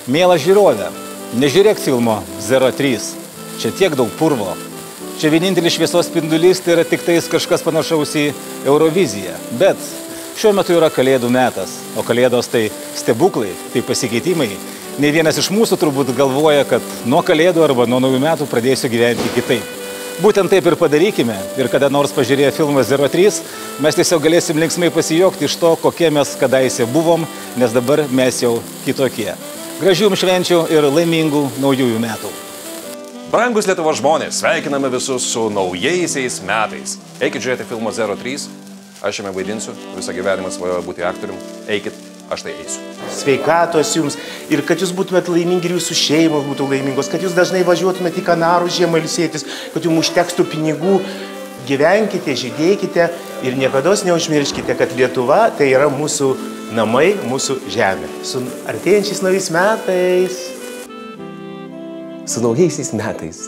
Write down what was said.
Mielas žiūrovė, nežiūrėk filmo 03. Čia tiek daug purvo. Čia vienintelis šviesos spindulys, tai yra tik tais kažkas panašaus į Euroviziją. Bet šiuo metu yra kalėdų metas, o kalėdos tai stebuklai, tai pasikeitimai. Ne vienas iš mūsų turbūt galvoja, kad nuo kalėdų arba nuo naujų metų pradėsiu gyventi kitaip. Būtent taip ir padarykime. Ir kada nors pažiūrėję filmą 03, mes tiesiog galėsim linksmai pasijokti iš to, kokie mes kadaise buvom, nes dabar mes jau kitokie. Gražių jums švenčių ir laimingų naujųjų metų. Brangus Lietuvos žmonės, sveikiname visus su naujaisiais metais. Eikit žiūrėti filmo 03, aš jame vaidinsiu, visą gyvenimą svajoju būti aktorium. Eikit, aš tai eisiu. Sveikatos jums ir kad jūs būtumėt laimingi ir jūsų šeimos būtų laimingos, kad jūs dažnai važiuotumėte į Kanarų žiemą ilsėtis, kad jums užtekstų pinigų. Gyvenkite, žydėkite ir niekada neužmirškite, kad Lietuva tai yra mūsų namai, mūsų žemė. Su artėjančiais naujais metais. Su naujaisiais metais.